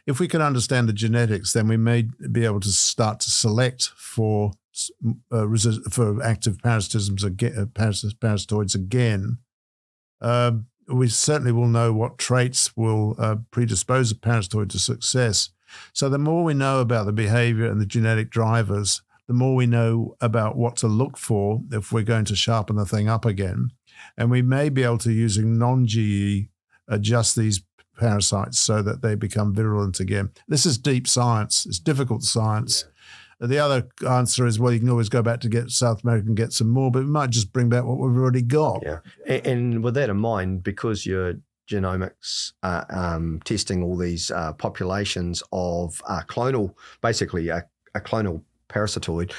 If we can understand the genetics, then we may be able to start to select for active parasitoids again. We certainly will know what traits will predispose a parasitoid to success. So the more we know about the behavior and the genetic drivers, the more we know about what to look for if we're going to sharpen the thing up again. And we may be able to, using non-GE, adjust these parasites so that they become virulent again. This is deep science. It's difficult science. Yeah. The other answer is, well, you can always go back to get South America and get some more, but we might just bring back what we've already got. Yeah. And with that in mind, because your genomics testing all these populations of clonal, basically a clonal parasitoid,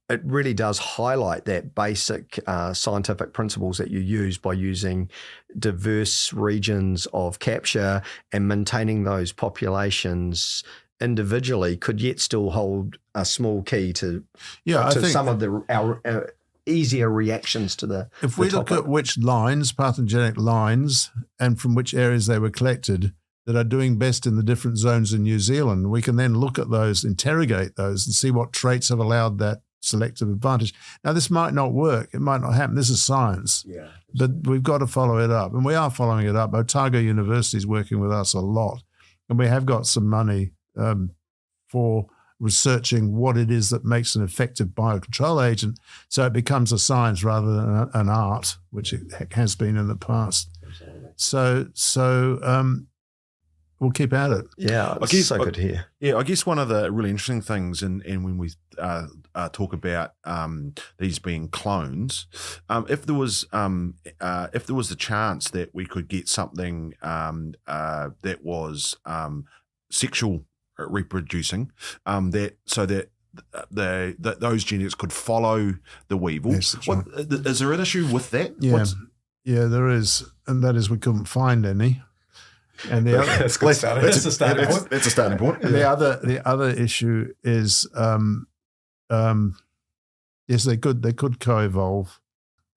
it really does highlight that basic scientific principles that you use by using diverse regions of capture and maintaining those populations individually could yet still hold a small key to some of our easier reactions to the If we look at which lines, pathogenic lines, and from which areas they were collected that are doing best in the different zones in New Zealand, we can then look at those, interrogate those, and see what traits have allowed that selective advantage. Now, this might not work. It might not happen. This is science. Yeah. But we've got to follow it up. And we are following it up. Otago University is working with us a lot. And we have got some money for researching what it is that makes an effective biocontrol agent, so it becomes a science rather than an art, which it has been in the past. So we'll keep at it. Yeah, it's so good to hear. Yeah, I guess one of the really interesting things, and when we talk about these being clones, if there was the chance that we could get something that was sexual reproducing, that those genetics could follow the weevil. Yes, right. Is there an issue with that? Yeah, there is, and that is we couldn't find any. And that's a starting point. That's a starting point. The other issue is, yes, they could co-evolve.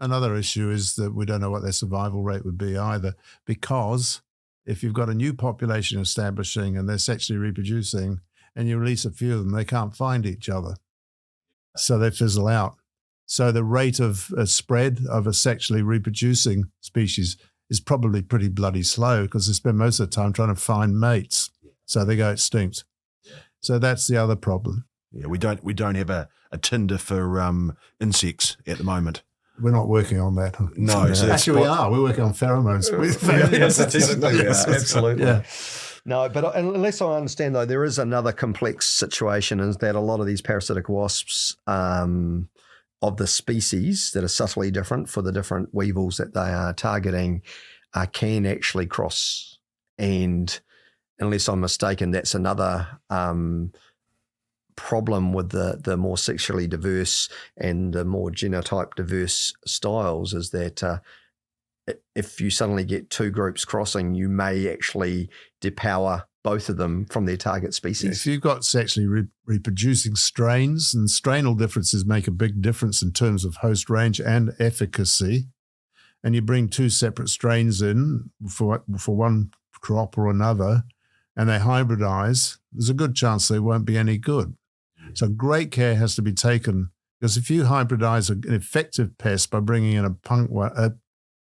Another issue is that we don't know what their survival rate would be either, because if you've got a new population establishing and they're sexually reproducing, and you release a few of them, they can't find each other, so they fizzle out. So the rate of spread of a sexually reproducing species is probably pretty bloody slow, because they spend most of the time trying to find mates. So they go extinct. So that's the other problem. Yeah, we don't have a Tinder for insects at the moment. We're not working on that. No. Yeah. So actually, we are. We're working on pheromones. Absolutely. Yeah. No, but unless I understand, though, there is another complex situation, is that a lot of these parasitic wasps of the species that are subtly different for the different weevils that they are targeting can actually cross. And unless I'm mistaken, that's another problem with the more sexually diverse and the more genotype diverse styles, is that if you suddenly get two groups crossing, you may actually depower both of them from their target species. If you've got sexually reproducing strains, and strainal differences make a big difference in terms of host range and efficacy, and you bring two separate strains in for one crop or another, and they hybridize, there's a good chance they won't be any good. So great care has to be taken, because if you hybridize an effective pest by bringing in an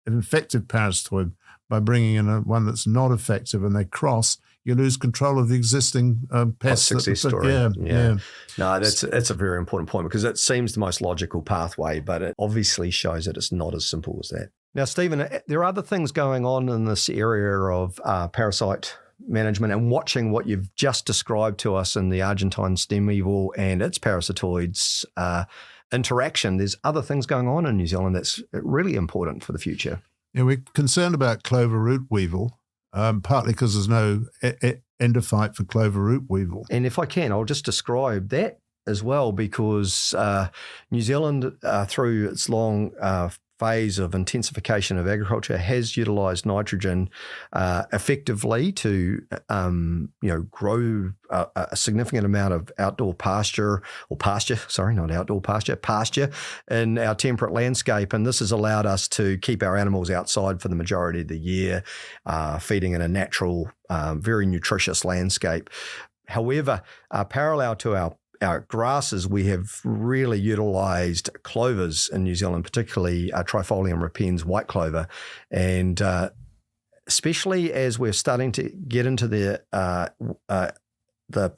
effective parasitoid by bringing in one that's not effective, and they cross, you lose control of the existing pest. Success story. Yeah. No, that's a very important point, because it seems the most logical pathway, but it obviously shows that it's not as simple as that. Now, Stephen, there are other things going on in this area of parasite management, and watching what you've just described to us in the Argentine stem weevil and its parasitoids interaction. There's other things going on in New Zealand that's really important for the future. Yeah, we're concerned about clover root weevil, partly because there's no endophyte for clover root weevil. And if I can, I'll just describe that as well, because New Zealand, through its long phase of intensification of agriculture, has utilised nitrogen effectively to grow a significant amount of pasture in our temperate landscape. And this has allowed us to keep our animals outside for the majority of the year, feeding in a natural, very nutritious landscape. However, parallel to our grasses, we have really utilised clovers in New Zealand, particularly Trifolium repens, white clover, and especially as we're starting to get into the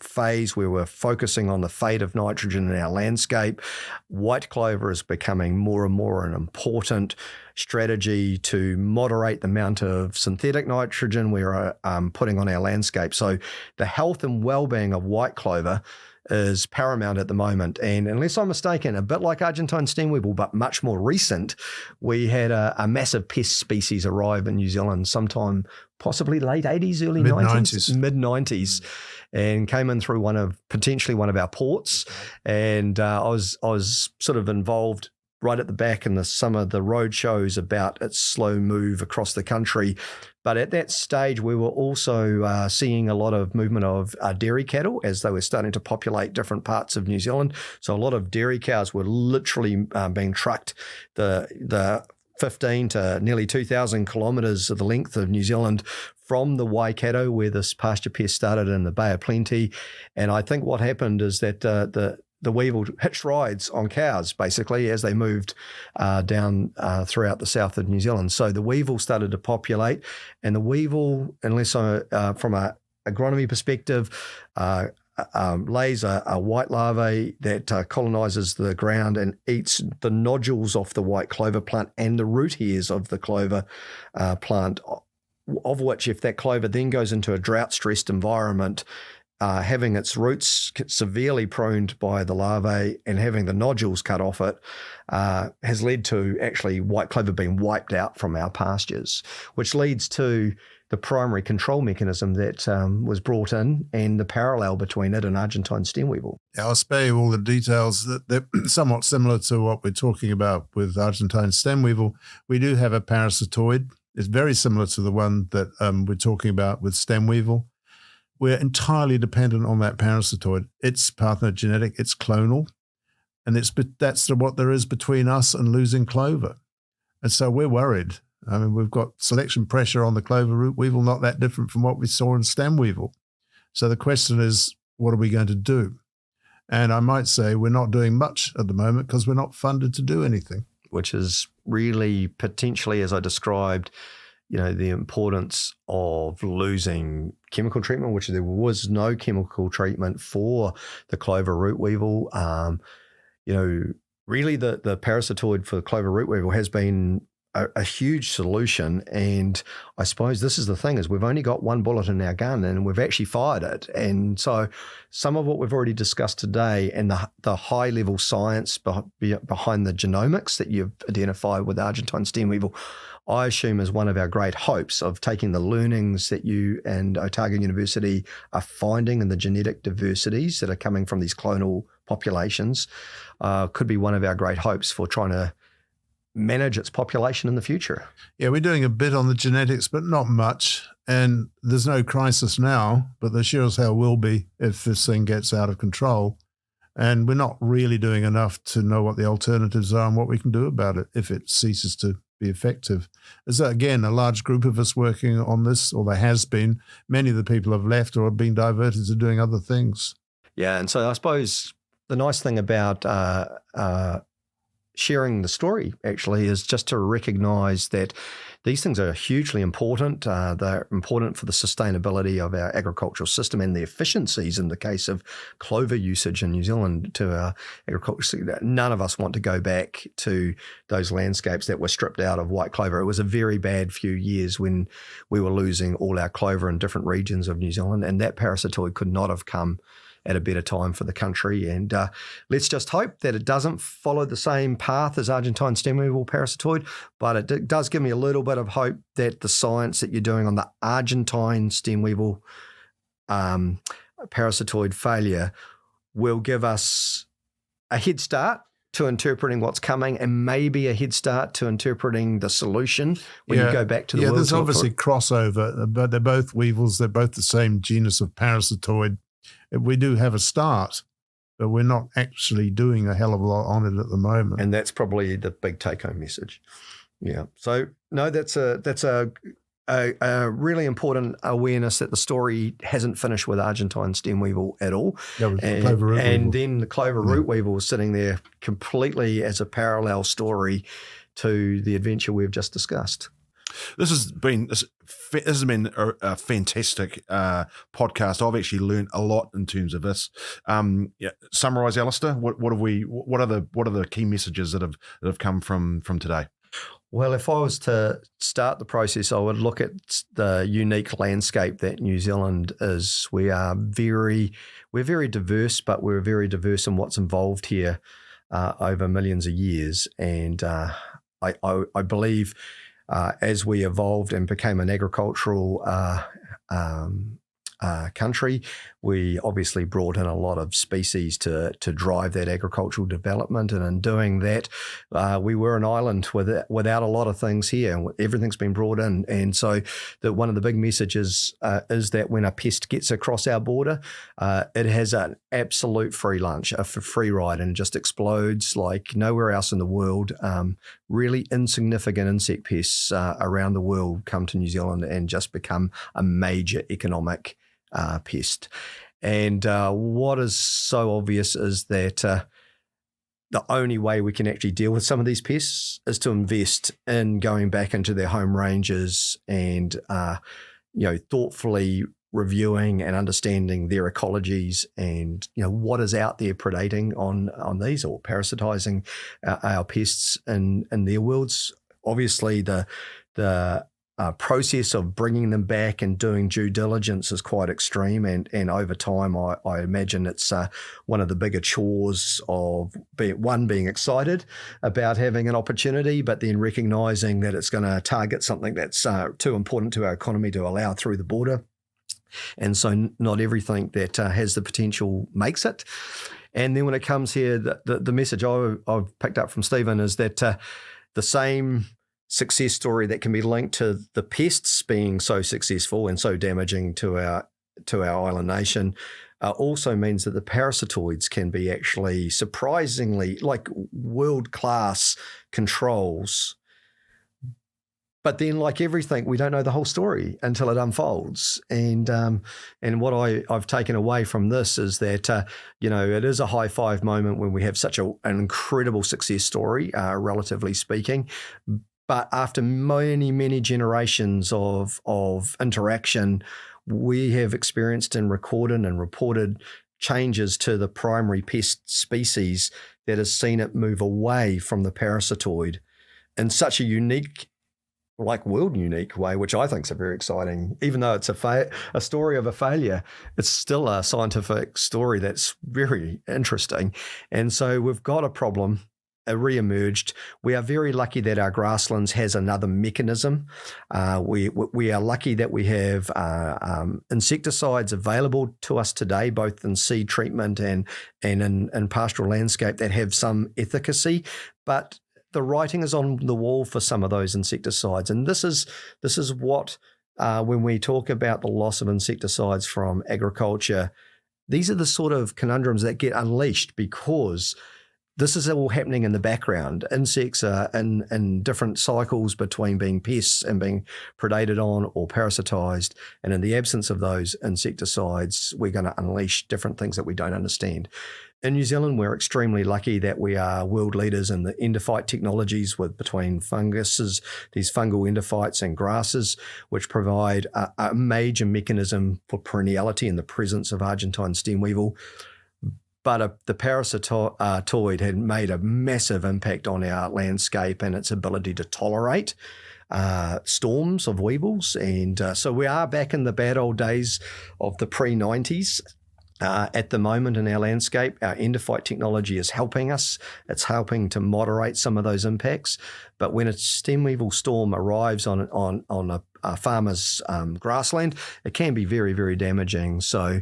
phase where we're focusing on the fate of nitrogen in our landscape, white clover is becoming more and more an important strategy to moderate the amount of synthetic nitrogen we're putting on our landscape. So the health and well-being of white clover is paramount at the moment. And unless I'm mistaken, a bit like Argentine stem weevil, but much more recent, we had a massive pest species arrive in New Zealand sometime possibly late 80s, early 90s, mid-90s, and came in through potentially one of our ports. And I was sort of involved right at the back in some of the road shows about its slow move across the country. But at that stage, we were also seeing a lot of movement of dairy cattle as they were starting to populate different parts of New Zealand. So a lot of dairy cows were literally being trucked the 15 to nearly 2,000 kilometres of the length of New Zealand from the Waikato, where this pasture pest started, in the Bay of Plenty. And I think what happened is that the weevil hitched rides on cows, basically, as they moved down throughout the south of New Zealand. So the weevil started to populate, and the weevil, unless from an agronomy perspective, lays a white larvae that colonizes the ground and eats the nodules off the white clover plant and the root hairs of the clover plant, of which, if that clover then goes into a drought-stressed environment, having its roots severely pruned by the larvae and having the nodules cut off it has led to actually white clover being wiped out from our pastures, which leads to the primary control mechanism that was brought in and the parallel between it and Argentine stem weevil. I'll spare you all the details. They're somewhat similar to what we're talking about with Argentine stem weevil. We do have a parasitoid. It's very similar to the one that we're talking about with stem weevil. We're entirely dependent on that parasitoid. It's parthenogenetic, it's clonal, and that's what there is between us and losing clover. And so we're worried. I mean, we've got selection pressure on the clover root weevil, not that different from what we saw in stem weevil. So the question is, what are we going to do? And I might say we're not doing much at the moment because we're not funded to do anything. Which is really potentially, as I described, the importance of losing chemical treatment, which there was no chemical treatment for the clover root weevil. Really the parasitoid for the clover root weevil has been a huge solution. And I suppose this is the thing, is we've only got one bullet in our gun and we've actually fired it. And so some of what we've already discussed today and the high level science behind the genomics that you've identified with Argentine stem weevil, I assume is one of our great hopes of taking the learnings that you and Otago University are finding in the genetic diversities that are coming from these clonal populations, could be one of our great hopes for trying to manage its population in the future. Yeah, we're doing a bit on the genetics, but not much. And there's no crisis now, but there sure as hell will be if this thing gets out of control. And we're not really doing enough to know what the alternatives are and what we can do about it if it ceases to be effective. There's, again, a large group of us working on this, or there has been. Many of the people have left or have been diverted to doing other things. Yeah, and so I suppose the nice thing about sharing the story actually is just to recognize that these things are hugely important. They're important for the sustainability of our agricultural system and the efficiencies in the case of clover usage in New Zealand to our agriculture. None of us want to go back to those landscapes that were stripped out of white clover. It was a very bad few years when we were losing all our clover in different regions of New Zealand, and that parasitoid could not have come at a better time for the country. And let's just hope that it doesn't follow the same path as Argentine stem weevil parasitoid, but it does give me a little bit of hope that the science that you're doing on the Argentine stem weevil parasitoid failure will give us a head start to interpreting what's coming, and maybe a head start to interpreting the solution when you go back to the world. Yeah, there's obviously crossover, but they're both weevils. They're both the same genus of parasitoid. We do have a start, but we're not actually doing a hell of a lot on it at the moment. And that's probably the big take-home message. Yeah. So no, that's a really important awareness that the story hasn't finished with Argentine stem weevil at all. And then the clover root weevil is sitting there completely as a parallel story to the adventure we've just discussed. This has been a fantastic podcast. I've actually learned a lot in terms of this. Summarize, Alistair. What are the key messages that have come from today? Well, if I was to start the process, I would look at the unique landscape that New Zealand is. We're very diverse, but we're very diverse in what's involved here over millions of years. And I believe as we evolved and became an agricultural country, we obviously brought in a lot of species to drive that agricultural development. And in doing that, we were an island without a lot of things here. Everything's been brought in. And so one of the big messages is that when a pest gets across our border, it has an absolute free lunch, a free ride, and just explodes like nowhere else in the world. Really insignificant insect pests around the world come to New Zealand and just become a major economic pest. And what is so obvious is that the only way we can actually deal with some of these pests is to invest in going back into their home ranges and thoughtfully reviewing and understanding their ecologies and what is out there predating on these or parasitizing our pests in their worlds. Obviously, the process of bringing them back and doing due diligence is quite extreme, and over time I imagine it's one of the bigger chores of being excited about having an opportunity, but then recognizing that it's going to target something that's too important to our economy to allow through the border. And so not everything that has the potential makes it. And then when it comes here, the message I've picked up from Stephen is that the same success story that can be linked to the pests being so successful and so damaging to our island nation also means that the parasitoids can be actually surprisingly like world-class controls. But then, like everything, we don't know the whole story until it unfolds. And what I've taken away from this is that, it is a high five moment when we have such an incredible success story, relatively speaking. But after many, many generations of interaction, we have experienced and recorded and reported changes to the primary pest species that has seen it move away from the parasitoid in such a unique, like world unique way, which I think is very exciting. Even though it's a story of a failure, it's still a scientific story that's very interesting. And so we've got a problem re-emerged. We are very lucky that our grasslands has another mechanism. We are lucky that we have insecticides available to us today, both in seed treatment and in pastoral landscape, that have some efficacy. But the writing is on the wall for some of those insecticides. And this is what, when we talk about the loss of insecticides from agriculture, these are the sort of conundrums that get unleashed, because this is all happening in the background. Insects are in different cycles between being pests and being predated on or parasitized. And in the absence of those insecticides, we're going to unleash different things that we don't understand. In New Zealand, we're extremely lucky that we are world leaders in the endophyte technologies between funguses, these fungal endophytes, and grasses, which provide a major mechanism for perenniality in the presence of Argentine stem weevil. But the parasitoid had made a massive impact on our landscape and its ability to tolerate storms of weevils. And so we are back in the bad old days of the pre-90s. At the moment in our landscape, our endophyte technology is helping us. It's helping to moderate some of those impacts. But when a stem weevil storm arrives on a farmer's grassland, it can be very, very damaging. So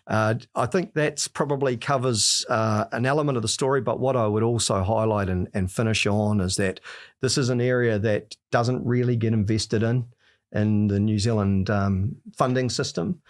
I think that probably covers an element of the story. But what I would also highlight and finish on is that this is an area that doesn't really get invested in the New Zealand funding system.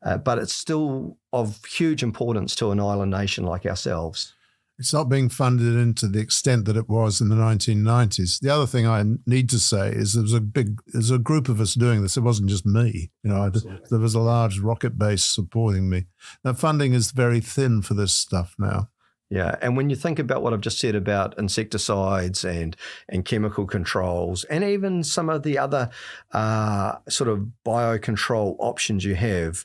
But it's still of huge importance to an island nation like ourselves. It's not being funded into the extent that it was in the 1990s. The other thing I need to say is there's a group of us doing this. It wasn't just me. There was a large rocket base supporting me. Now, funding is very thin for this stuff now. Yeah, and when you think about what I've just said about insecticides and chemical controls, and even some of the other sort of biocontrol options you have,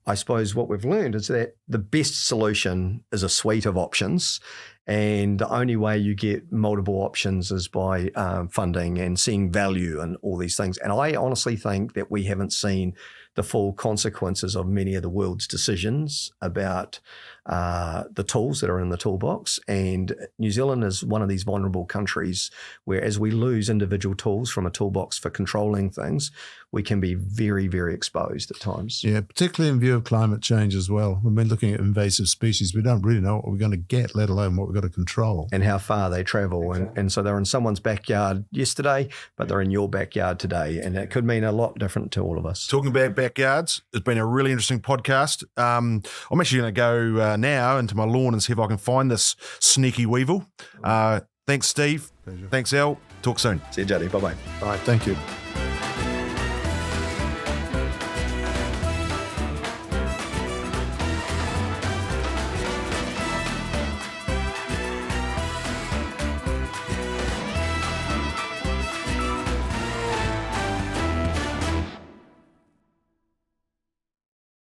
I suppose what we've learned is that the best solution is a suite of options, and the only way you get multiple options is by funding and seeing value in all these things. And I honestly think that we haven't seen the full consequences of many of the world's decisions about the tools that are in the toolbox. And New Zealand is one of these vulnerable countries where, as we lose individual tools from a toolbox for controlling things, we can be very, very exposed at times. Yeah, particularly in view of climate change as well. When we're looking at invasive species, we don't really know what we're going to get, let alone what we've got to control. And how far they travel. Exactly. And so they're in someone's backyard yesterday, but they're in your backyard today. And it could mean a lot different to all of us. Talking about backyards, it's been a really interesting podcast. I'm actually going to go now into my lawn and see if I can find this sneaky weevil. Thanks, Steve. Pleasure. Thanks, Al. Talk soon. See you, Juddy. Bye-bye. All right, thank you.